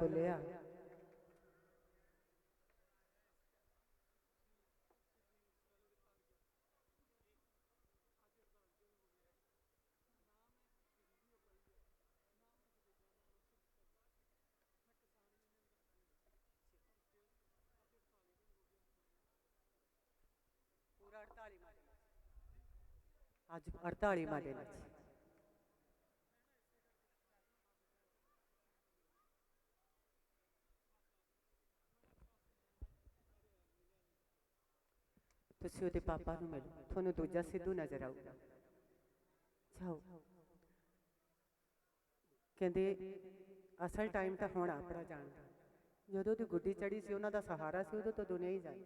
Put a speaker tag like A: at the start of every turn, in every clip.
A: बोलिया आज 48वां दिन है। तुसी उहदे पापा नूं मिलो, तुहानूं दूजा सिद्धू नजर आऊगा। जाओ कहंदे असल टाइम तो हुण अपना जाण दा, जदों दी गुड्डी चढ़ी सी उन्हां दा सहारा सी उदों तो दुनिया ही जाए।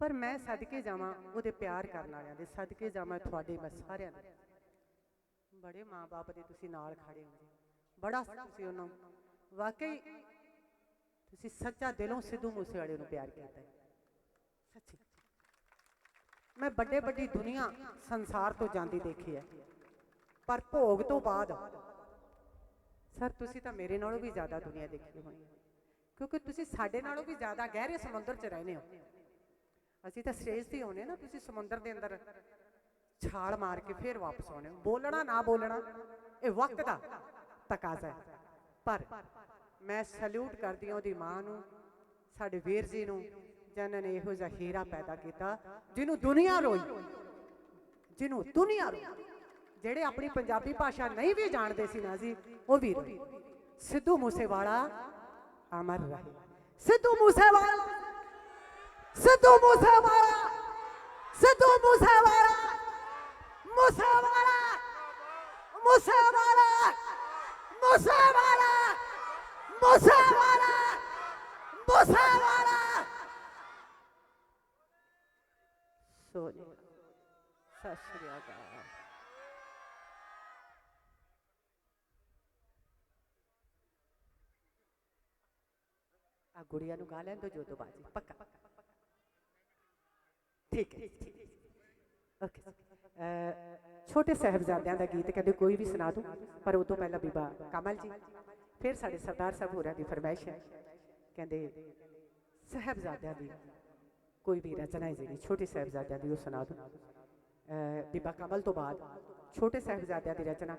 A: पर मैं सदके जावां उहदे प्यार करन वालियां दे, सदके जावां तुहाडे मैं सारियां दे। बड़े माँ बाप दे तुसी नाल खड़े हो, बड़ा तुसी उन्हां वाकई तुसी सच्चा दिलों सिद्धू मूसेवाले नूं प्यार कीता है। सच्ची मैं बड़े बड़ी दुनिया संसार तो जाती देखी है, पर भोग तो बाद सर तुसी तो मेरे नालों भी ज़्यादा दुनिया देखी होनी, क्योंकि तुसी साडे नालों भी ज़्यादा गहरे समुद्र च रहने हो। असीं तो स्टेज ते होने ना, तुसी समुद्र के अंदर छाल मार के फिर वापस आने। बोलना ना बोलना ये वक्त का तकाजा है, पर मैं सल्यूट करती हूँ उहदी मां नूं, साडे वीर जी नूं, जिन्हां ने इहो जिहा हीरा पैदा किया जिन्हों दुनिया रोई, जिन्हों दुनिया रोई, जेड़े अपनी पंजाबी भाषा नहीं भी जानते सी ना जी वो भी रोई। सिद्धू मूसेवाला अमर रहे, सिद्धू मूसेवाला, सिद्धू मूसेवाला, सिद्धू मूसेवाला, मूसेवाला, मूसेवाला, मूसेवाला, मूसेवाला, मूसेवाला। सोने सत श्री अकाल। आ गुड़िया नूं गा लैन दो जो तो बाजी पक्का, ठीक है ओके। छोटे साहिबजादियां दा गीत कहते कोई भी सुना दूं, पर उस तो पहला बीबा कमल जी, फिर साडे सरदार साहब होरां दी फरमाइश है, कहते साहिबजादियां दी कोई भी रचना है जी छोटे साहिबजादियां दी वो सुना दूं। बीबा कमल तो बाद छोटे साहिबजादियां दी रचना,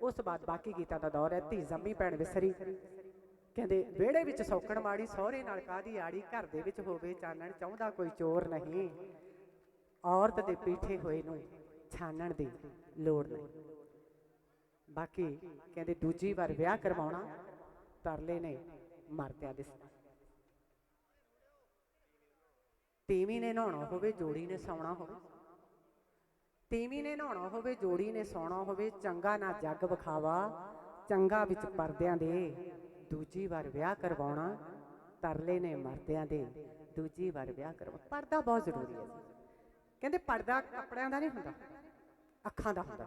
A: उस तो बाद बाकी गीतां दा दौर है। धी जम्मी भैण विसरी, कहते वेड़े विच सौकण माड़ी, सौहरे नाल काहदी आड़ी, घर दे विच होवे चानण, चाहुंदा कोई चोर नहीं, औरत दे पीठे होए नूं छानण दी लोड़ नहीं। बाकी कहते दूजी बार विआह करवाउणा तरले ने मरदिआं दे, तीवीं ने नहाउणा होवे जोड़ी ने सौणा होवे, तीवीं ने नहाउणा होवे जोड़ी ने सौणा होवे, चंगा ना जग विखावा चंगा विच परदिआं दे, दूजी बार विआह करवाउणा तरले ने मरदिआं दे, दूजी बार विआह करवा। पर्दा बहुत जरूरी है जी, कहते पर्दा कपड़िਆਂ ਦਾ नहीं हुंदा, अखां दा हुंदा।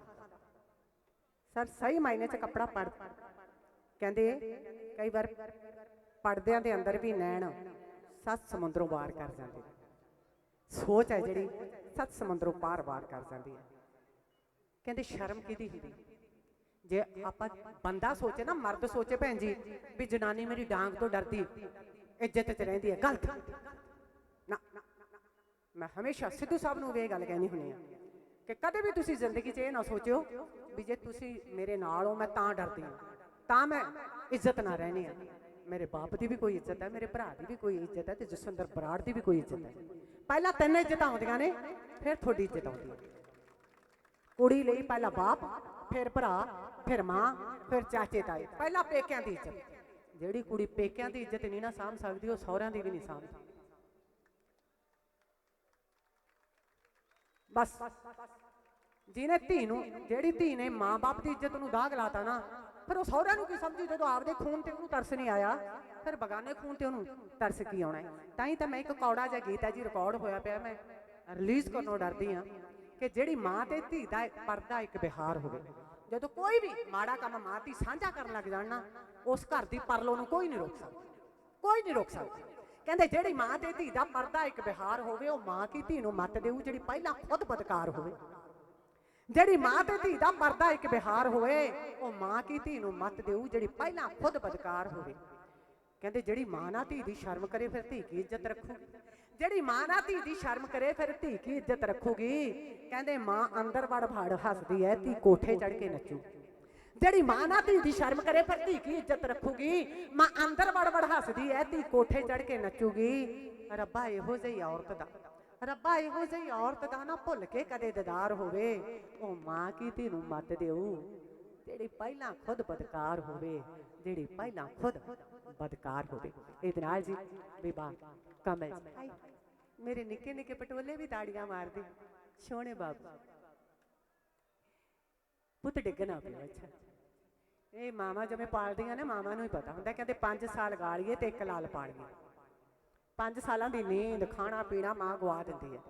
A: सर सही मायने च कपड़ा पड़, कहते कई बार पर्दिਆਂ ਦੇ अंदर भी नैण 7 समुद्रों वार कर जाते, सोच है जी 7 समुद्रों पार वार कर जाती है। कहते शर्म किहदी हुंदी, जे आपां बंदा सोचे ना, मर्द सोचे भैन जी भी जनानी मेरी डांग तो डरती इज्जत च रहिंदी है, गलत ना। मैं हमेशा सिद्धू साहब नूं ये गल कहनी हुंदी है कि कदे भी तुसी जिंदगी च ये ना सोचियो भी जे तुसी मेरे नाल हो मैं तां डरदी हां, तां मैं इज्जत ना रहनी है। मेरे बाप की भी कोई इज्जत है, मेरे भरा की भी कोई इज्जत है, तो जसविंदर बराड़ की भी कोई इज्जत है। पहला 3 इज्जत आउंदियां ने, फिर थोड़ी इज्जत आउंदी है। कुड़ी लई पहला बाप, फिर भरा, फिर मां, फिर चाचे ताए, पहला पेकियां की इज्जत। जिहड़ी कुड़ी पेकियां की इज्जत नहीं ना साम सकती, वो सहुरियां की भी नहीं सामती। बस जिन्हें धी नूं, जिहड़ी धी ने मां बाप की इज्जत नूं दाग लाता ना, फिर वो सहुरियां नूं की समझी, जो आपदे खून ते उहनूं तरस नहीं आया, फिर बगाने खून ते उहनूं तरस की आउणा है। तां ही तां मैं एक कौड़ा जिहा गीत है जी रिकॉर्ड होया पिया, मैं रिलीज़ करनों डरदी हाँ कि जिहड़ी मां ते धी दा पर्दा एक बिहार होवे, जदों कोई भी माड़ा काम मां धी साझा करन लग जाण ना, उस घर दी परलों नूं कोई नहीं रोक सकदा, कोई नहीं रोक सकदा। कहंदे जिहड़ी मां ते धी दा पर्दा एक बिहार होवे, वो मां की धी नूं मत देऊ जिहड़ी पहला खुद बदकार होवे। जिहड़ी मां ते धी दा पर्दा एक बिहार होवे, वो मां की धी नूं मत देऊ जिहड़ी पहला खुद बदकार होवे। ਕਹਿੰਦੇ ਜਿਹੜੀ ਮਾਂ ਨਾ ਧੀ ਦੀ ਸ਼ਰਮ ਕਰੇ ਫਿਰ ਧੀ ਕੀ ਇੱਜ਼ਤ ਰੱਖੂਗੀ। ਜਿਹੜੀ ਮਾਂ ਨਾ ਧੀ ਦੀ ਸ਼ਰਮ ਕਰੇ ਫਿਰ ਧੀ ਕੀ ਇੱਜ਼ਤ ਰੱਖੂਗੀ। ਕਹਿੰਦੇ ਮਾਂ ਅੰਦਰ ਵੜ ਵੜ ਹੱਸਦੀ ਹੈ, ਧੀ ਕੋਠੇ ਚੜ ਕੇ ਨੱਚੂ। ਜਿਹੜੀ ਮਾਂ ਨਾ ਧੀ ਦੀ ਸ਼ਰਮ ਕਰੇ ਫਿਰ ਧੀ ਕੀ ਇੱਜ਼ਤ ਰੱਖੂਗੀ। ਮਾਂ ਅੰਦਰ ਵੜ ਵੜ ਹੱਸਦੀ ਹੈ, ਧੀ ਕੋਠੇ ਚੜ ਕੇ ਨੱਚੂਗੀ। ਰੱਬਾ ਇਹੋ ਜਿਹੀ ਔਰਤ ਦਾ, ਰੱਬਾ ਇਹੋ ਜਿਹੀ ਔਰਤ ਦਾ ਨਾ ਭੁੱਲ ਕੇ ਕਦੇ ਦੀਦਾਰ ਹੋਵੇ। ਉਹ ਮਾਂ ਕੀ ਧੀ ਨੂੰ ਮੱਤ ਦਿਓ ਜਿਹੜੀ ਪਹਿਲਾਂ ਖੁਦ ਬਦਕਾਰ ਹੋਵੇ, ਜਿਹੜੀ ਪਹਿਲਾਂ ਖੁਦ ਬਦਕਾਰ ਹੋਵੇ। ਇਹਦੇ ਨਾਲ ਜੀ ਬੀਬਾ ਕਮਲ ਜੀ, ਮੇਰੇ ਨਿੱਕੇ ਨਿੱਕੇ ਪਟੋਲੇ ਵੀ ਤਾੜੀਆਂ ਮਾਰਦੇ। ਸੋਹਣੇ ਬਾਬੂ ਪੁੱਤ ਡਿੱਗਣਾ ਪਿਆ। ਅੱਛਾ ਇਹ ਮਾਵਾਂ ਜਿਵੇਂ ਪਾਲਦੀਆਂ ਨੇ, ਮਾਵਾਂ ਨੂੰ ਹੀ ਪਤਾ ਹੁੰਦਾ। ਕਹਿੰਦੇ 5 ਸਾਲ ਗਾਲੀਏ ਤੇ 1 ਲਾਲ ਪਾਲੀਏ। 5 ਸਾਲਾਂ ਦੀ ਨੀਂਦ ਖਾਣਾ ਪੀਣਾ ਮਾਂ ਗਵਾ ਦਿੰਦੀ ਹੈ,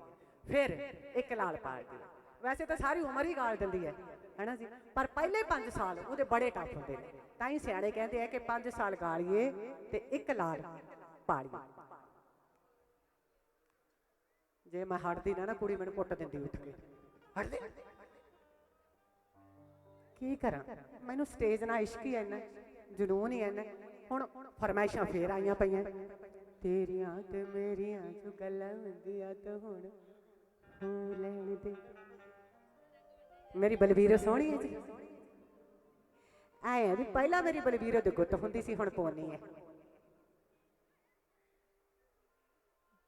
A: ਫਿਰ 1 ਲਾਲ ਪਾਲਦੀ ਹੈ। ਵੈਸੇ ਤਾਂ ਸਾਰੀ ਉਮਰ ਹੀ ਗਾਲ ਦਿੰਦੀ ਹੈ ਨਾ ਜੀ, ਪਰ ਪਹਿਲੇ 5 ਸਾਲ ਉਹਦੇ ਬੜੇ ਟਫ ਹੁੰਦੇ ਨੇ। ਤਾਂ ਹੀ ਸਿਆਣੇ ਕਹਿੰਦੇ ਆ ਕਿ 5 ਸਾਲ ਗਾਲੀਏ ਤੇ 1 ਲਾਲ ਪਾਲੀਏ। ਜੇ ਮੈਂ ਹਟਦੀ ਨਾ ਕੁੜੀ ਮੈਨੂੰ ਕੁੱਟ ਦਿੰਦੀ ਉੱਠ ਕੇ। ਹਟਦੇ ਕੀ ਕਰਾਂ, ਮੈਨੂੰ ਸਟੇਜ ਨਾਲ ਇਸ਼ਕ ਹੀ ਇੰਨਾ, ਜਨੂਨ ਹੀ ਇੰਨਾ। ਹੁਣ ਫਰਮਾਇਸ਼ਾਂ ਫੇਰ ਆਈਆਂ ਪਈਆਂ, ਤੇਰੀਆਂ ਤੇ ਮੇਰੀਆਂ ਜੋ ਗੱਲਾਂ ਹੁੰਦੀਆਂ ਤਾਂ ਹੁਣ ਹੋ ਲੈਣ ਦੇ। ਮੇਰੀ ਬਲਵੀਰ ਸੋਹਣੀ ਹੈ ਜੀ, ਆਏ ਵੀ ਪਹਿਲਾਂ ਮੇਰੀ ਬਲਵੀਰ ਦੀ ਗੁੱਤ ਹੁੰਦੀ ਸੀ, ਹੁਣ ਪੋਨੀ ਹੈ।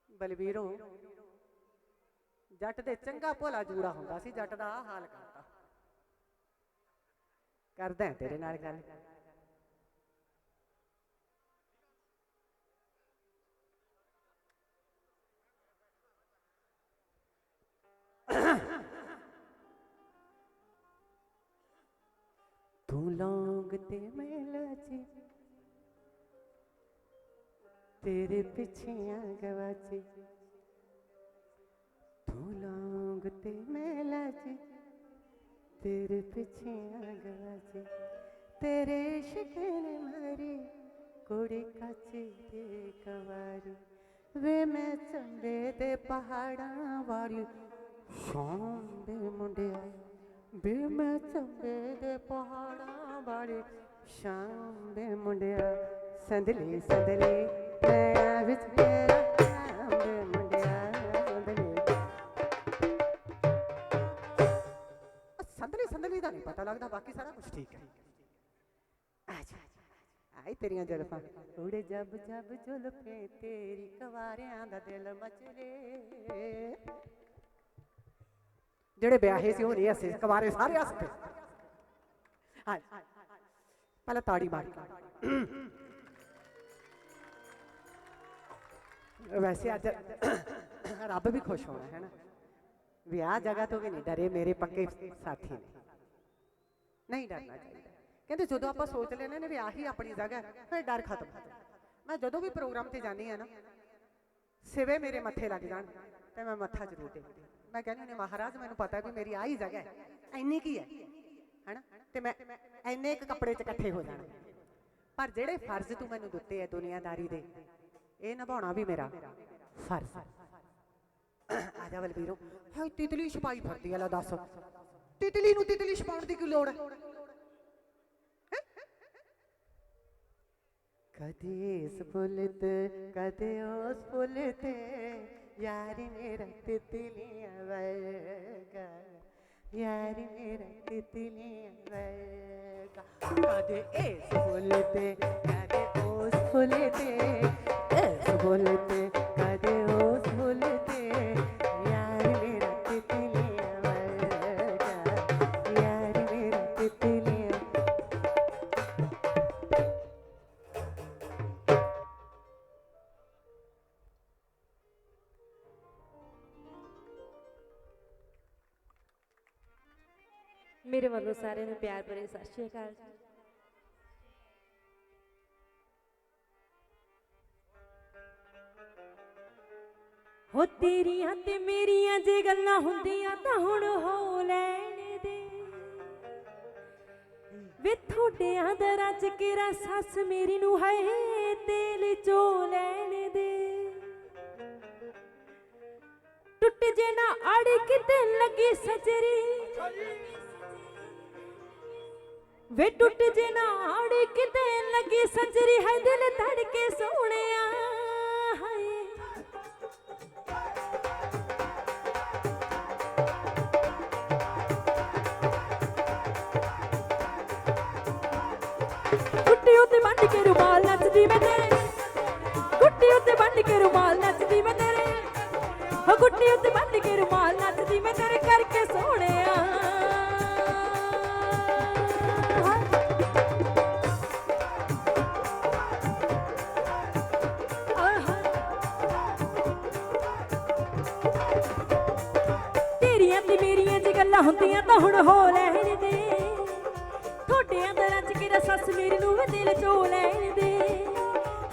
A: ਬਲਵੀਰੋਂ ਜੱਟ ਦੇ ਚੰਗਾ ਭੋਲਾ ਜੂੜਾ ਹੁੰਦਾ ਸੀ, ਜੱਟ ਦਾ ਆਹ ਹਾਲ ਕਰਤਾ। ਕਰਦਾ ਤੇਰੇ ਨਾਲ ਗੱਲ। ਤੂੰ ਲੌਂਗ ਤੇ ਮੈਂ ਲਾਚੀ, ਤੇਰੇ ਪਿੱਛੇ ਆ ਗਵਾਚੀ। ਤੂੰ ਲੌਂਗ ਤੇ ਮੈਂ ਲਾਚੀ, तेरे पीछे आ गवाची। तेरे इश्क ने मारी कुड़ी काची दे कवारी। वे मैं चंबे दे पहाड़ा वाली शाम दे मुंडिया। वे मैं चंबे दे पहाड़ा वाली शाम दे मुंडिया। संदली संदली मैं विच मेरा शाम दे मुंडिया। संदली संदली का नहीं पता लगता, बाकी सारा कुछ ठीक है। अच्छा आई तेरिया जुल्फां उड़े जब जब जुल्फे तेरी, कवारियां दा दिल मचले। जेड़े ब्याहे से होने हसे, कवारे सारे हसते। हाँ पहले ताड़ी मार। वैसे अज रब भी खुश होना है ना, विआह जगह तो भी नहीं डरे मेरे पक्के साथी ने। नहीं डरना चाहिए। कहते जो आप सोच लेने ने भी आही अपनी जगह, फिर डर खत्म हो जाए। मैं जो भी प्रोग्राम से जानी है ना, सिवे मेरे मत्थे लग जान तो मैं मत्था जरूर टेकती। मैं कहनी हूँ महाराज मैंने पता है भी मेरी आई जगह है, इन्नी की है ना, तो मैं इन्ने एक कपड़े च इकट्ठे हो जाना। पर जेड़े फर्ज तू मैनू दिते है दुनियादारी दे, ये निभाना भी मेरा फर्ज है। आजा बलबीरों, हाय तितली छपाई फिरती है। दस तितली नूं तितली छपाउण दी की लोड़ है? कदे इस फुल ते कदे उस फुल ते, यारी मेरा तितलियां वर्गा, यारी मेरा तितलियां वर्गा। कदे इस फुल ते कदे उस फुल ते, इस फुल ते कदे उस फुल ते, यारी मेरा तितलियां वर्गा, यारी मेरा तितलियां।
B: मेरे वालों सारे ने प्यार भरे सत श्री अकाल। हो तेरियां ते मेरियां जे गल्लां हुंदियां तां हुण हो लैण दे, वे थोड़ियां दा रज के सस मेरी नूं है तेल चो लैण दे। टुट जे ना अड़ किते लगी सजरी, ਵੇ ਟੁੱਟ ਜੇ ਨਾੜ ਕਿਤੇ ਲੱਗੀ ਸੰਜਰੀ ਹੈ ਦਿਲ ਧੜਕੇ ਸੋਹਣਿਆ ਹਾਏ ਗੁੱਟੀ ਉੱਤੇ ਬੰਨ ਕੇ ਰੁਮਾਲ ਨੱਚਦੀ ਮੈਂ ਤੇਰੇ ਗੁੱਟੀ ਉੱਤੇ ਬੰਨ ਕੇ ਰੁਮਾਲ ਨੱਚਦੀ ਮੈਂ ਤੇਰੇ ਹੋ ਗੁੱਟੀ ਉੱਤੇ ਬੰਨ ਕੇ ਰੁਮਾਲ ਨੱਚਦੀ ਮੈਂ ਤੇਰੇ ਕਰਕੇ ਸੋਹਣਿਆ ਤੇਰੀਆਂ ਤੇ ਮੇਰੀਆਂ ਜੀ ਗੱਲਾਂ ਹੁੰਦੀਆਂ ਤਾਂ ਹੁਣ ਹੋ ਲੈਣ ਦੇ ਥੋੜੇ ਅੰਦਰ ਅੱਜ ਕੇ ਸੱਸ ਮੇਰੀ ਨੂੰ ਵੇ ਦਿਲ ਚੋ ਲੈਣ ਦੇ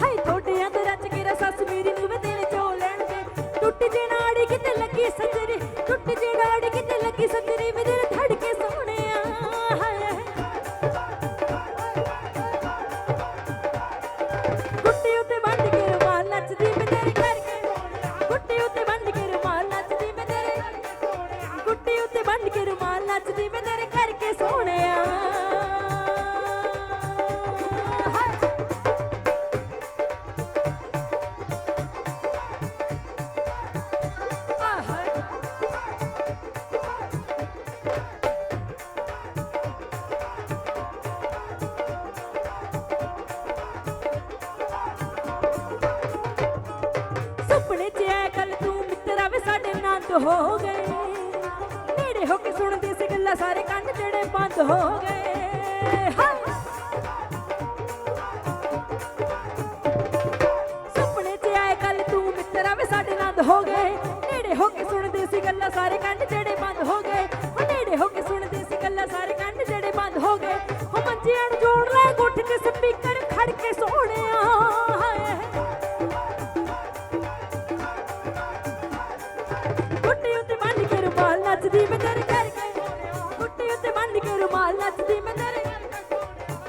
B: ਹਾਏ ਥੋੜੇ ਅੰਦਰ ਅੱਜ ਕੇ ਸੱਸ ਮੇਰੀ ਨੂੰ ਵੇ ਦਿਲ ਚੋ ਲੈਣ ਦੇ ਟੁੱਟ ਜੇ ਨਾੜੀ ਕਿਤੇ ਲੱਗੀ ਸੰਜਰੀ ਟੁੱਟ ਜੇ ਨਾੜੀ ਕਿਤੇ ਲੱਗੀ ਸੰਜਰੀ ਵੇ ਦਿਲ ਧੜਕੇ ਸੋਹਣਿਆ ਹਾਏ ਗੁੱਟੀ ਉੱਤੇ ਬੰਨ ਕੇ ਰੁਮਾਲ ਨੱਚਦੀ ਮੈਂ ਤੇਰੇ ਕਰਕੇ ਗੁੱਟੀ ਉੱਤੇ ਬੰਨ ਕੇ ਰੁਮਾਲ ਨੱਚਦੀ ਮੈਂ ਤੇਰੇ ਗੁੱਟੀ ਉੱਤੇ ਬੰਨ ਕੇ ਰੁਮਾਲ ਨੱਚਦੀ ਮੈਂ ਤੇਰੇ ਕਰਕੇ ਸੋਹਣਿਆ ਸੁਪਨੇ 'ਚ ਐ ਕੱਲ ਤੂੰ ਮਿੱਤਰਾ ਵੇ ਸਾਡੇ ਨੰਦ ਹੋ ਗਏ ਨੇੜੇ ਹੋ ਕੇ ਸੁਣਦੇ ਸੀ ਗੱਲਾਂ ਸਾਰੇ ਕੰਨ ਜਿਹੜੇ ਬੰਦ ਹੋ ਗਏ ਹਾਏ ਸੁਪਨੇ 'ਚ ਐ ਕੱਲ ਤੂੰ ਮਿੱਤਰਾ ਵੇ ਸਾਡੇ ਨੰਦ ਹੋ ਗਏ ਨੇੜੇ ਹੋ ਕੇ ਸੁਣਦੇ ਸੀ ਗੱਲਾਂ ਸਾਰੇ ਕੰਨ ਜਿਹੜੇ ਬੰਦ ਹੋ ਗਏ ਹੋ ਨੇੜੇ ਹੋ ਕੇ ਸੁਣਦੇ ਸੀ ਗੱਲਾਂ ਸਾਰੇ ਕੰਨ ਜਿਹੜੇ ਬੰਦ ਹੋ ਗਏ ਹੋ ਮੰਜਿਆਂ ਨੂੰ ਜੋੜ ਲੈ ਗੁੱਠ ਕੇ ਸਪੀਕਰ ਖੜ ਕੇ ਸੋਹਣਿਆ ਹਾਏ ਗੁੱਟੀ ਉੱਤੇ ਬੰਨ ਕੇ ਰੁਮਾਲ ਨੱਚਦੀ ਮੈਂ ਤੇਰੇ ਕਰਕੇ ਗੁੱਟੀ ਉੱਤੇ ਬੰਨ ਕੇ ਰੁਮਾਲ ਨੱਚਦੀ ਮੈਂ ਤੇਰੇ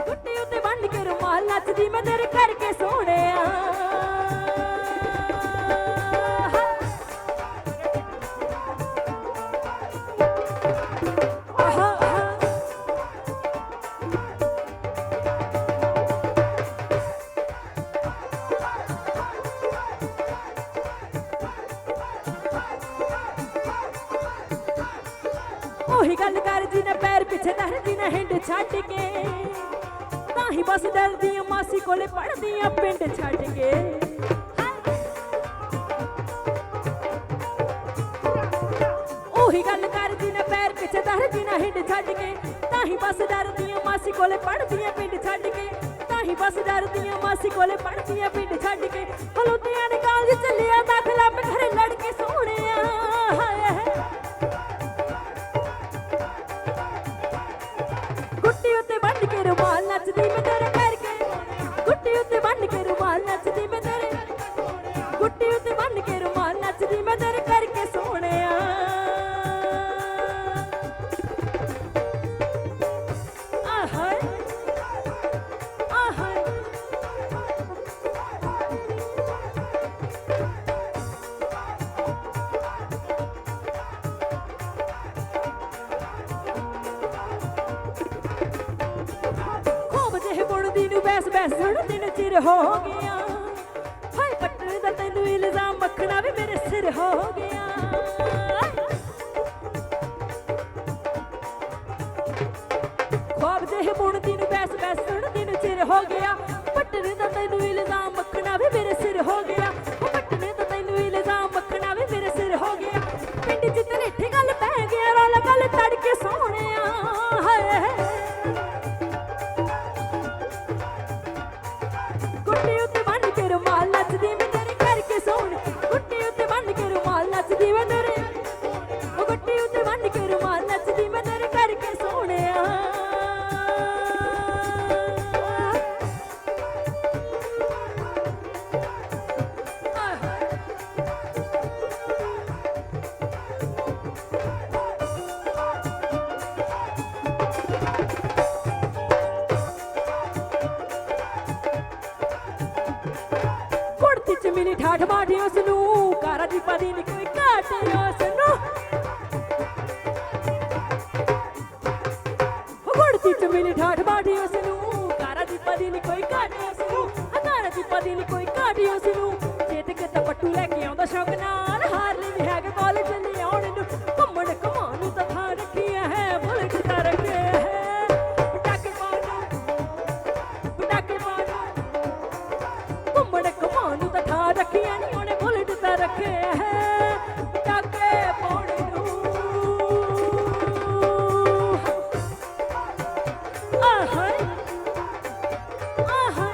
B: ਗੁੱਟੀ ਉੱਤੇ ਬੰਨ ਕੇ ਰੁਮਾਲ ਨੱਚਦੀ ਮੈਂ ਤੇਰੇ ਕਰਕੇ ਸੋਹਣਿਆ ਉਹੀ ਗੱਲ ਕਰ ਜੀ ਨੇ ਪੈਰ ਪਿੱਛੇ ਧਰਦੀ ਨਾ ਹਿੰਡ ਛੱਡ ਕੇ ਤਾਂ ਹੀ ਬਸ ਡਰਦੀ ਆ ਮਾਸੀ ਕੋਲੇ ਪੜਦੀ ਆ ਪਿੰਡ ਛੱਡ ਕੇ ਉਹੀ ਗੱਲ ਕਰ ਜੀ ਨੇ ਪੈਰ ਪਿੱਛੇ ਧਰਦੀ ਨਾ ਹਿੰਡ ਛੱਡ ਕੇ ਤਾਂ ਹੀ ਬਸ ਡਰਦੀ ਆ ਮਾਸੀ ਕੋਲੇ ਪੜਦੀ ਆ ਪਿੰਡ ਛੱਡ ਕੇ ਤਾਂ ਹੀ ਬਸ ਡਰਦੀ ਆ ਮਾਸੀ ਕੋਲੇ ਪੜਦੀ ਆ ਪਿੰਡ ਛੱਡ ਕੇ ਹਲੂਤੀਆਂ ਨੇ ਕਾਲਜ ਚੱਲਿਆ ਦਾਖਲਾ ਮੈਂ ਘਰੇ ਲੜ ਕੇ ਸੋਹਣਿਆ ਹਾਏ ਗੁੱਟੀ ਉੱਤੇ ਬੰਨ ਕੇ ਰੁਮਾਲ ਨੱਚਦੀ ਮੈਂ ਤੇਰੇ ਕਰਕੇ ਗੁੱਟੀ ਉੱਤੇ ਬੰਨ ਕੇ ਰੁਮਾਲ ਨੱਚਦੀ ਮੈਂ ਤੇਰੇ ਗੁੱਟੀ ਉੱਤੇ ਬੰਨ ਕੇ ਰੁਮਾਲ ਨੱਚਦੀ ਮੈਂ ਤੇਰੇ ਕਰਕੇ ਸੋਹਣਿਆ ਆਹਾਏ ਆਹਾਏ ਬੁਣਦੀ ਨੂੰ ਬੈਸ ਬੈਸ ਸੁਣਦੀ ਨੂੰ ਚਿਰ ਹੋ ਗਿਆ ਹਾਏ ਪੱਟਣ ਦਾ ਤੈਨੂੰ ਇਲਜ਼ਾਮ ਮੱਖਣਾ ਵੀ ਮੇਰੇ ਸਿਰ ਹੋ ਗਿਆ ਖੁਆਬ ਜਿਹੇ ਬੁਣਦੀ ਨੂੰ ਬੈਸ ਬੈਸ ਸੁਣਦੀ ਨੂੰ ਚਿਰ ਹੋ ਗਿਆ ਪੱਟਣ ਦਾ ਤੈਨੂੰ ਇਲਜ਼ਾਮ ਮੱਖਣਾ ਵੀ ਮੇਰੇ ਸਿਰ ਹੋ ਗਿਆ ਪੱਟਣ ਦਾ ਤੈਨੂੰ ਇਲਜ਼ਾਮ ਮੱਖਣਾ ਵੀ ਮੇਰੇ ਸਿਰ ਹੋ ਗਿਆ ਪਿੰਡ 'ਚ ਤੇਰੇ ਗੱਲ ਪੈ ਗਿਆ ਰੌਲਾ ਗੱਲ ਤੜਕੇ ਸੋਹਣਿਆ ਹਾਏ ਗੁੱਟੀ ਉੱਤੇ ਬੰਨ ਕੇ ਰੁਮਾਲ ਨੱਚਦੀ ਮੈਂ ਤੇਰੇ ਕਰਕੇ ਸੋਹਣ ਗੁੱਟੀ ਉੱਤੇ ਬੰਨ ਕੇ ਰੁਮਾਲ ਨੱਚਦੀ ਮੈਂ ਤੇਰੇ ਗੁੱਟੀ ਉੱਤੇ ਬੰਨ ਕੇ ਰੁਮਾਲ ਨੱਚਦੀ ਮੈਂ ਤੇਰੇ ਕਰਕੇ ਸੋਹਣਿਆ ਮਿਲੀ ਠਾਠ ਬਾਠੀ ਉਸ ਨੂੰ ਕਾਰਾ ਦੀ ਪਦੀ ਨੀ ਕੋਈ ਘਾਟ ਉਸ ਨੂੰ ਗੁੜਤੀ ਚ ਮਿਲੀ ਠਾਠ ਬਾੜੀ ਉਸ ਨੂੰ ਕਾਰਾ ਦੀਪਾ ਦੀ ਨੀ ਕੋਈ ਘਾਟੀ ਉਸ ਨੂੰ ਕਾਰਾ ਦੀਪਾ ਦੀ ਨੀ ਕੋਈ ਘਾਟੀ ਉਸ ਨੂੰ ਚੇਤਕ ਤਾਂ ਪੱਟੂ ਲੈ ਕੇ ਆਉਂਦਾ ਸ਼ੌਕ ਨਾਲ ਹਾਰ ਲਈ ਵੀ ਹੈਗਾ ਕਾਲਜ ਲਈ ਆਉਣ ਨੂੰ ਘੁੰਮਣ ਘਮਾਉਣ ਨੂੰ ਤਾਂ ਥਾਂ ਰੱਖਿਆ ਹੈ ਬੁਲਟ ਤਾਂ ਰੱਖਿਆ ਹੈ ਪਟਾਕੇ ਪਾਉਣ ਘੁੰਮਣ ਘਮਾਉਣ ਨੂੰ ਤਾਂ ਥਾਂ ਰੱਖਿਆ ਨਹੀਂ ਉਹਨੇ ਬੁਲਟ ਤਾਂ ਰੱਖਿਆ ਹੈ ਪਟਾਕੇ ਪਾਉਣ ਨੂੰ ਆਹਾਂ ਆਹਾਂ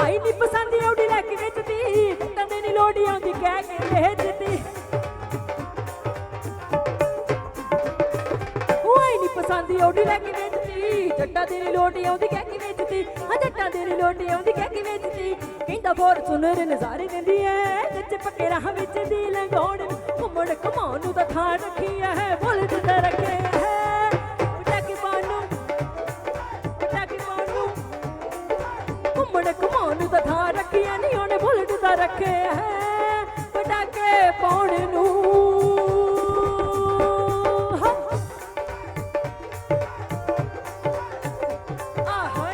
B: ਆਈ ਨੀ ਪਸੰਦ ਆਉਡੀ ਲੈ ਕੇ ਵੇਚਦੀ ਟੱਟਾਂ ਦੇ ਨੀ ਲੋੜੀ ਆਉਂਦੀ ਕਹਿ ਕੇ ਵੇਚਦੀ ਆਈ ਨੀ ਪਸੰਦ ਆਉਡੀ ਲੈ ਕੇ ਵੇਚਦੀ ਟੱਟਾਂ ਦੇ ਨੀ ਲੋੜੀ ਆਉਂਦੀ ਕਹਿ ਕੇ ਵੇਚਦੀ ਜੱਟਾਂ ਦੇ ਨੀ ਲੋੜੀ ਆਉਂਦੀ ਕਹਿ ਕੇ ਵੇਚਦੀ ਕਹਿੰਦਾ ਫੋਰਚੂਨਰ ਨਜ਼ਾਰੇ ਦਿੰਦੀ ਐ ਕੱਚੇ ਪੱਕੇ ਰਾਹ ਵਿੱਚ ਦੀ ਲੰਘਾਉਣ ਨੂੰ ਘੁੰਮਣ ਘਮਾਉਣ ਨੂੰ ਤਾਂ ਥਾਂ ਰੱਖੀ ਹੈ ਬੁਲਟ ਤਾਂ ਰੱਖਿਆ ਹੈ ਪਟਾਕੇ ਪਾਉਣ ਨੂੰ ਘੁੰਮਣ ਘਮਾਉਣ ਨੂੰ ਤਾਂ ਥਾਂ ਰੱਖਿਆ ਨਹੀਂ ਉਹਨੇ ਬੁਲਟ ਤਾਂ ਰੱਖਿਆ ਹੈ ਪਟਾਕੇ ਪਾਉਣ ਨੂੰ ਆਹਾਂ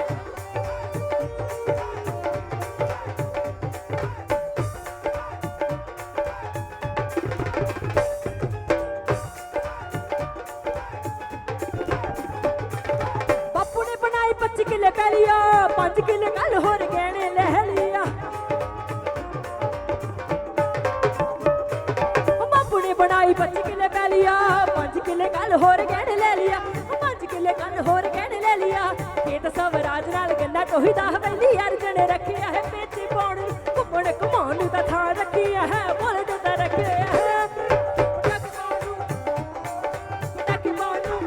B: ਬਾਪੂ ਨੇ ਬਣਾਈ 25 ਕਿੱਲੇ ਪੈਲੀਆ 5 ਕਿੱਲੇ ਕੱਲ ਹੋਰ ਗਹਿਣੇ ਲੈ ਲਿਆ ਬਾਪੂ ਨੇ ਬਣਾਈ 25 ਕਿੱਲੇ ਪੈਲੀਆ 5 ਕਿੱਲੇ ਕੱਲ ਹੋਰ ਗਹਿਣੇ ਲੈ ਲਿਆ 5 ਕਿੱਲੇ ਕੱਲ ਹੋਰ ਗਹਿਣੇ ਲੈ ਲਿਆ ਖੇਤ ਸਵਰਾਜ ਨਾਲ ਗੰਨਾ ਟੋਹੀ ਦਾ ਬੈਲੀ ਅਰਜਣ ਰੱਖਿਆ ਹੈ ਪੇਚੀ ਪਾਉਣ ਨੂੰ ਘੁੰਮਣ ਘਮਾਉਣ ਨੂੰ ਤਾਂ ਥਾਂ ਰੱਖਿਆ ਹੈ ਬੁਲਟ ਤਾਂ ਰੱਖਿਆ ਹੈ ਪਟਾਕੇ ਪਾਉਣ ਨੂੰ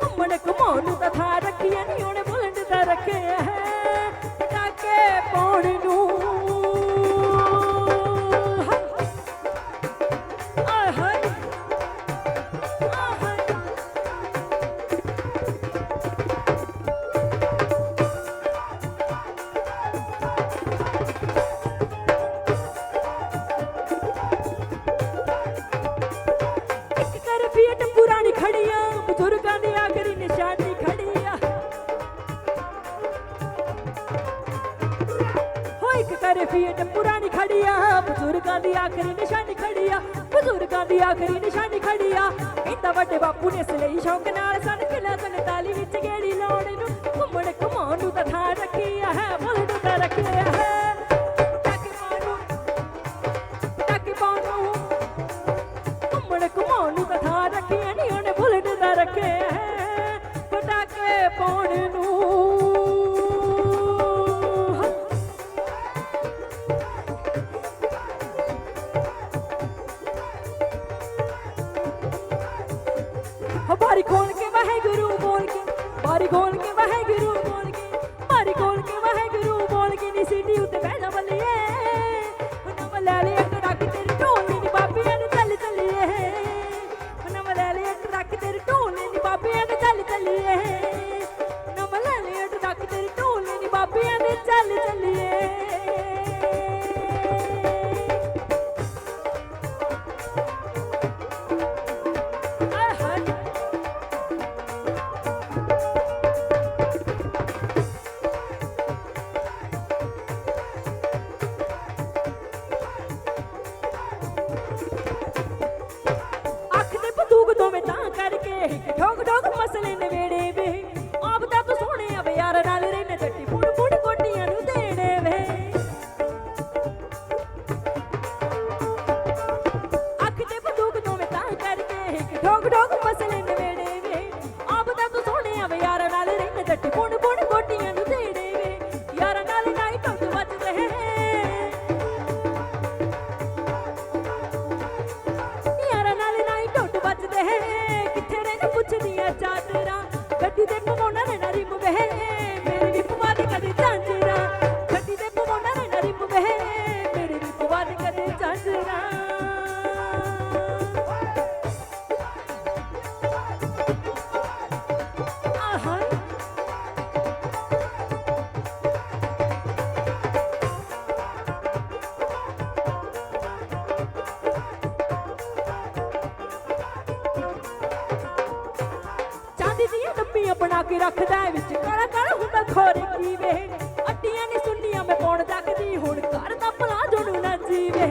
B: ਘੁੰਮਣ ਘਮਾਉਣ ਨੂੰ ਤਾਂ ਥਾਂ ਰੱਖਿਆ ਨਹੀਂ ਉਹਨੇ ਬੁਲਟ ਤਾਂ ਰੱਖਿਆ ਹੈ ਪਟਾਕੇ ਪਾਉਣ ਨੂੰ ਆਹਾਂ ਆਹਾਂ ਇੱਕ ਕਰ ਫੀਟ ਪੁਰਾਣੀ ਖੜੀਆਂ ਬਜ਼ੁਰਗਾਂ ਦੀ ਆਖਰੀ ਨਿਸ਼ਾਨੀ ਖੜੀਆਂ ਹੋ ਇੱਕ ਕਰ ਫੀਟ ਪੁਰਾਣੀ ਖੜੀਆਂ ਬਜ਼ੁਰਗਾਂ ਦੀ ਆਖਰੀ ਨਿਸ਼ਾਨੀ ਖੜੀਆਂ ਬਜ਼ੁਰਗਾਂ ਦੀ ਆਖਰੀ ਨਿਸ਼ਾਨੀ ਖੜੀਆਂ ਕਹਿੰਦਾ ਵੱਡੇ ਬਾਪੂ ਨੇ ਇਸ ਲਈ ਸ਼ੌਕ ਨਾਲ ਸਨ ਕਿਲਾ 47 ਵਿੱਚ ਗੇੜੀ ਲਾਉਣ ਨੂੰ ਘੁੰਮਣ ਘਮਾਉਣ ਨੂੰ ਤਾਂ ਥਾਂ ਰੱਖਿਆ ਹੈ ਬੁਲਟ ਤਾਂ ਰੱਖਿਆ ਹੈ ਪਟਾਕੇ ਪਾਉਣ ਨੂੰ ਘੁੰਮਣ ਘਮਾਉਣ ਨੂੰ ਤਾਂ ਥਾਂ ਰੱਖਿਆ ਨਹੀਂ ਉਹਨੇ ਬੁਲਟ ਤਾਂ ਰੱਖਿਆ ਹੈ ਪਟਾਕੇ ਪਾਉਣ ਨੂੰ ਬਾਰੀ ਖੋਲ ਕੇ ਵਾਹਿਗੁਰੂ ਬੋਲ ਕੇ ਬਾਰੀ ਖੋਲ ਕੇ ਵਾਹਿਗੁਰੂ ਬੋਲ ਕੇ ਬਾਰੀ ਖੋਲ ਕੇ ਵਾਹਿਗੁਰੂ ਬੋਲ ਕੇ ਨੀ ਸੀਟੀ ਉੱਤੇ ਬਹਿ ਜਾ ਬੱਲੀਏ ਨਵਾਂ ਲੈ ਲਿਆ ਟਰੱਕ ਤੇਰੀ ਢੋਲੀ ਨੀ ਬਾਬਿਆਂ ਨੂੰ ਚੱਲ ਚੱਲੀਏ ਨਵਾਂ ਲੈ ਲਿਆ ਟਰੱਕ ਤੇਰੀ ਢੋਲੀ ਨੀ ਬਾਬਿਆਂ ਨੂੰ ਚੱਲ ਚੱਲੀਏ ਨਵਾਂ ਲੈ ਲਿਆ ਟਰੱਕ ਤੇਰੀ ਢੋਲੀ ਨੀ ਬਾਬਿਆਂ ਦੇ ਚੱਲ ਚੱਲੀਏ ਬਣਾ ਕੇ ਰੱਖਦਾ ਹੈ ਵਿੱਚ ਕਾਲਾ ਕਾਲਾ ਹੁੰਦਾ ਖੋਰੇ ਕੀ ਵੇ ਅੱਡੀਆਂ ਨੀ ਸੁੰਨੀਆਂ ਮੈਂ ਪਾਉਣ ਜੱਗਦੀ ਹੁਣ ਘਰ ਦਾ ਪਲਾਜੋ ਨੂੰ ਨਾ ਜੀਵੇ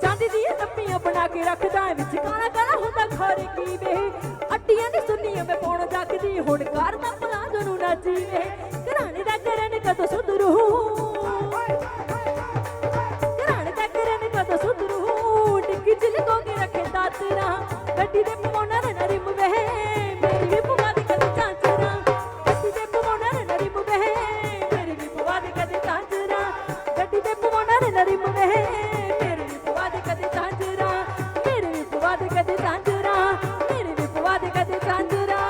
B: ਚਾਂਦੀ ਦੀਆਂ ਟੱਪੀਆਂ ਬਣਾ ਕੇ ਰੱਖਦਾ ਹੈ ਵਿੱਚ ਕਾਲਾ ਕਾਲਾ ਹੁੰਦਾ ਖੋਰੇ ਕੀ ਵੇ ਅੱਡੀਆਂ ਨੀ ਸੁੰਨੀਆਂ ਮੈਂ ਪਾਉਣ ਜੱਗਦੀ ਹੁਣ ਘਰ ਦਾ ਪਲਾਜੋ ਨੂੰ ਨਾ ਜੀਵੇ ਘਰਾਣੇ ਦਾ ਕਰਨ ਕਦੋਂ ਸੁਧਰੂ ਘਰਾਣੇ ਦਾ ਕਰਨ ਕਦੋਂ ਸੁਧਰੂ ਡਿੱਗੀ ਚ ਲਗੋ ਕੇ ਰੱਖੇ ਦਾਤਰਾ ਗੱਡੀ ਦੇ ਪਵਾਉਣਾ ਨਾ ਰਿਮ ਵੇ ਮੇਰੀ ਵੀ ਪਵਾ ਦੇ ਕਦੇ ਚਾਂਚਰਾ ਗੱਡੀ ਦੇ ਪਵਾਉਣਾ ਨਾ ਰਿਮ ਵੇ ਮੇਰੀ ਵੀ ਪਵਾ ਦੇ ਕਦੇ ਚਾਂਚਰਾ ਗੱਡੀ ਦੇ ਪਵਾਉਣਾ ਨਾ ਰਿਮ ਵੇ ਮੇਰੀ ਵੀ ਪਵਾ ਦੇ ਕਦੇ ਚਾਂਚਰਾ ਮੇਰੀ ਵੀ ਪਵਾ ਦੇ ਕਦੇ ਚਾਂਚਰਾ ਮੇਰੀ ਵੀ ਪਵਾ ਦੇ ਕਦੇ ਚਾਂਚਰਾ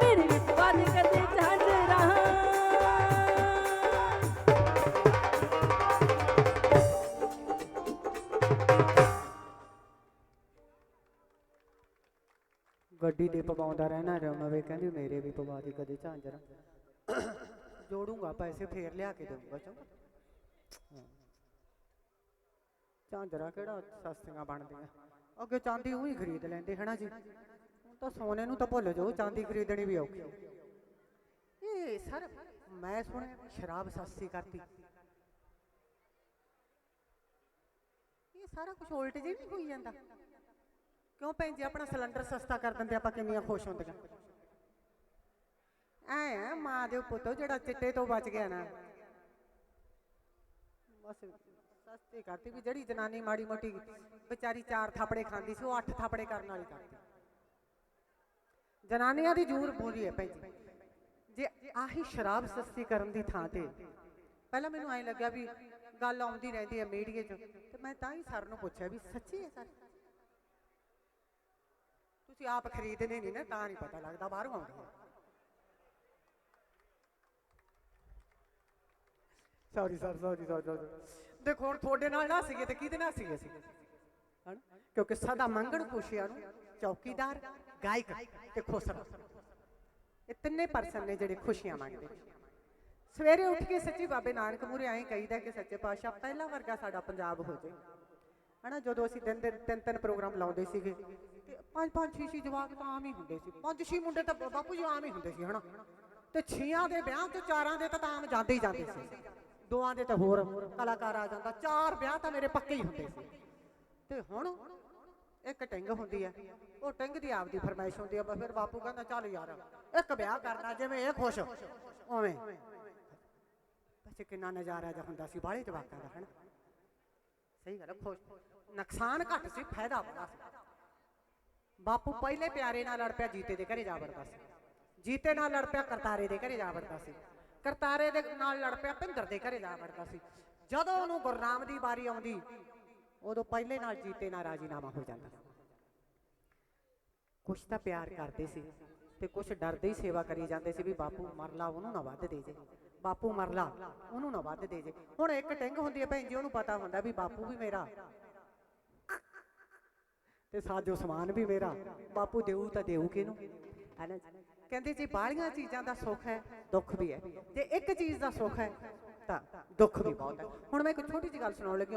B: ਮੇਰੀ ਵੀ ਪਵਾ ਦੇ ਕਦੇ ਚਾਂਚਰਾ
A: ਗੱਡੀ ਦੇ ਪਵਾਉਂਦਾ ਰਹਿਣਾ ਰਮਵੇ ਕਹਿੰਦੀ ਮੇਰੇ ਵੀ ਪਵਾ ਦੀ ਕਦੇ ਝਾਂਜਰਾ ਜੋੜੂੰਗਾ ਪੈਸੇ ਫੇਰ ਲਿਆ ਕੇ ਦੇਵਾਂਗਾ ਚੰਗਾ ਝਾਂਜਰਾ ਕਿਹੜਾ ਸਸਤੀਆਂ ਬਣਦੀਆਂ ਅੱਗੇ ਚਾਂਦੀ ਉਹੀ ਖਰੀਦ ਲੈਂਦੇ ਹਨਾ ਜੀ ਹੁਣ ਤਾਂ ਸੋਨੇ ਨੂੰ ਤਾਂ ਭੁੱਲ ਜਾਓ ਚਾਂਦੀ ਖਰੀਦਣੀ ਵੀ ਔਖੀ ਇਹ ਸਰ ਮੈਂ ਸੁਣਿਆ ਸ਼ਰਾਬ ਸਸਤੀ ਕਰਤੀ ਇਹ ਸਾਰਾ ਕੁਝ ਉਲਟ ਜੇ ਨਹੀਂ ਹੋਈ ਜਾਂਦਾ ਕਿਉਂ ਭੈਣ ਜੀ ਆਪਣਾ ਸਿਲੰਡਰ ਸਸਤਾ ਕਰ ਦਿੰਦੇ ਆਪਾਂ ਕਿੰਨੀਆਂ ਖੁਸ਼ ਹੁੰਦੀਆਂ ਐ ਮਾਂ ਦੇ ਪੁੱਤੋ ਜਿਹੜਾ ਚਿੱਟੇ ਤੋਂ ਬਚ ਗਿਆ ਨਾ ਬਸ ਸਸਤੀ ਕਰਤੀ ਵੀ ਜਿਹੜੀ ਜਨਾਨੀ ਮਾੜੀ ਮੋਟੀ ਵਿਚਾਰੀ 4 ਥਾਪੜੇ ਖਾਂਦੀ ਸੀ ਉਹ 8 ਥਾਪੜੇ ਕਰਨ ਵਾਲੀ ਕਰਤੀ ਜਨਾਨੀਆਂ ਦੀ ਜ਼ਰੂਰ ਬੋਲੀ ਹੈ ਭੈਣ ਜੀ ਜੇ ਆਹੀ ਸ਼ਰਾਬ ਸਸਤੀ ਕਰਨ ਦੀ ਥਾਂ ਤੇ ਪਹਿਲਾਂ ਮੈਨੂੰ ਐਂ ਲੱਗਿਆ ਵੀ ਗੱਲ ਆਉਂਦੀ ਰਹਿੰਦੀ ਹੈ ਮੀਡੀਆ 'ਚ ਤੇ ਮੈਂ ਤਾਂ ਹੀ ਸਰ ਨੂੰ ਪੁੱਛਿਆ ਵੀ ਸੱਚੀ ਹੈ ਸਰ ਤੁਸੀਂ ਆਪ ਖਰੀਦਨੇ ਨਹੀਂ ਨਾ ਤਾਂ ਨਹੀਂ ਪਤਾ ਲੱਗਦਾ ਬਾਹਰੋਂ ਆਉਂਦੀ ਹੈ ਸੌਰੀ ਦੇਖੋ ਹੁਣ ਤੁਹਾਡੇ ਨਾਲ ਨਾ ਸੀਗੇ ਤੇ ਕਿਹਦੇ ਨਾਲ ਸੀਗੇ ਅਸੀਂ ਹਨ ਕਿਉਂਕਿ ਸਦਾ ਮੰਗਣ ਖੁਸ਼ੀਆਂ ਨੂੰ ਚੌਕੀਦਾਰ ਗਾਇਕ ਤੇ ਖੁਸਰਾ ਇਹ ਤਿੰਨੇ ਪਰਸਨ ਨੇ ਜਿਹੜੇ ਖੁਸ਼ੀਆਂ ਮੰਗਦੇ ਸਵੇਰੇ ਉੱਠ ਕੇ ਸੱਚੀ ਬਾਬੇ ਨਾਨਕ ਮੂਹਰੇ ਐਂ ਕਹੀਦਾ ਕਿ ਸੱਚੇ ਪਾਤਸ਼ਾਹ ਪਹਿਲਾ ਵਰਗਾ ਸਾਡਾ ਪੰਜਾਬ ਹੋ ਜਾਏ ਹਨਾ ਜਦੋਂ ਅਸੀਂ ਤਿੰਨ ਪ੍ਰੋਗਰਾਮ ਲਾਉਂਦੇ ਸੀਗੇ ਤੇ 5-6 ਜਵਾਕ ਤਾਂ ਆਮ ਹੀ ਹੁੰਦੇ ਸੀ 5-6 ਮੁੰਡੇ ਤਾਂ ਬਾਪੂ ਜੀ ਆਮ ਹੀ ਹੁੰਦੇ ਸੀ ਹਨਾ ਤੇ 6 ਦੇ ਵਿਆਹ ਤੇ 4 ਦੇ ਤਾਂ ਆਮ ਜਾਂਦੇ ਹੀ ਜਾਂਦੇ ਸੀ 2 ਦੇ ਤਾਂ ਹੋਰ ਕਲਾਕਾਰ ਆ ਜਾਂਦਾ 4 ਵਿਆਹ ਤਾਂ ਮੇਰੇ ਪੱਕੇ ਹੀ ਹੁੰਦੇ ਸੀ ਤੇ ਹੁਣ ਇੱਕ ਟਿੰਗ ਹੁੰਦੀ ਹੈ ਉਹ ਟਿੰਗ ਦੀ ਆਪਦੀ ਫਰਮਾਇਸ਼ ਹੁੰਦੀ ਹੈ ਫਿਰ ਬਾਪੂ ਕਹਿੰਦਾ ਚੱਲ ਯਾਰ ਇੱਕ ਵਿਆਹ ਕਰਨਾ ਜਿਵੇਂ ਇਹ ਖੁਸ਼ ਉਵੇਂ ਬੱਚੇ ਕਿੰਨਾ ਨਜ਼ਾਰਾ ਜਿਹਾ ਹੁੰਦਾ ਸੀ ਬਾਹਲੇ ਜਵਾਕਾਂ ਦਾ ਹਨਾ ਸਹੀ ਗੱਲ ਖੁਸ਼ ਨੁਕਸਾਨ ਘੱਟ ਸੀ ਫਾਇਦਾ ਬੜਾ ਸੀ ਬਾਪੂ ਪਹਿਲੇ ਪਿਆਰੇ ਨਾਲ ਲੜ ਪਿਆ ਜੀਤੇ ਦੇ ਘਰੇ ਜਾ ਵੜਦਾ ਸੀ ਜੀਤੇ ਨਾਲ ਲੜ ਪਿਆ ਕਰਤਾਰੇ ਦੇ ਘਰੇ ਜਾ ਵੜਦਾ ਸੀ ਕਰਤਾਰੇ ਦੇ ਨਾਲ ਲੜ ਪਿਆ ਭਿੰਦਰ ਦੇ ਘਰੇ ਜਾ ਵੜਦਾ ਸੀ ਜਦੋਂ ਉਹਨੂੰ ਗੁਰਨਾਮ ਦੀ ਵਾਰੀ ਆਉਂਦੀ ਉਦੋਂ ਪਹਿਲੇ ਨਾਲ ਜੀਤੇ ਨਾਲ ਰਾਜੀਨਾਮਾ ਹੋ ਜਾਂਦਾ ਕੁਛ ਤਾਂ ਪਿਆਰ ਕਰਦੇ ਸੀ ਤੇ ਕੁਛ ਡਰਦੇ ਹੀ ਸੇਵਾ ਕਰੀ ਜਾਂਦੇ ਸੀ ਵੀ ਬਾਪੂ ਮਰ ਲਾ ਉਹਨੂੰ ਨਾ ਵੱਧ ਦੇ ਜੇ ਬਾਪੂ ਮਰ ਲਾ ਉਹਨੂੰ ਨਾ ਵੱਧ ਦੇ ਜੇ ਹੁਣ ਇੱਕ ਟਿੰਗ ਹੁੰਦੀ ਹੈ ਭੈਣ ਜੀ ਉਹਨੂੰ ਪਤਾ ਹੁੰਦਾ ਵੀ ਬਾਪੂ ਵੀ ਮੇਰਾ ਤੇ ਸਾਜੋ ਸਮਾਨ ਵੀ ਮੇਰਾ ਬਾਪੂ ਦੇਊ ਤਾਂ ਦੇਊ ਕਿਹਨੂੰ ਹੈ ਨਾ ਕਹਿੰਦੇ ਜੀ ਬਾਹਲੀਆਂ ਚੀਜ਼ਾਂ ਦਾ ਸੁੱਖ ਹੈ ਦੁੱਖ ਵੀ ਹੈ ਜੇ ਇੱਕ ਚੀਜ਼ ਦਾ ਸੁੱਖ ਹੈ ਤਾਂ ਦੁੱਖ ਵੀ ਬਹੁਤ ਹੈ ਹੁਣ ਮੈਂ ਇੱਕ ਛੋਟੀ ਜਿਹੀ ਗੱਲ ਸੁਣਾਉਣ ਲੱਗੀ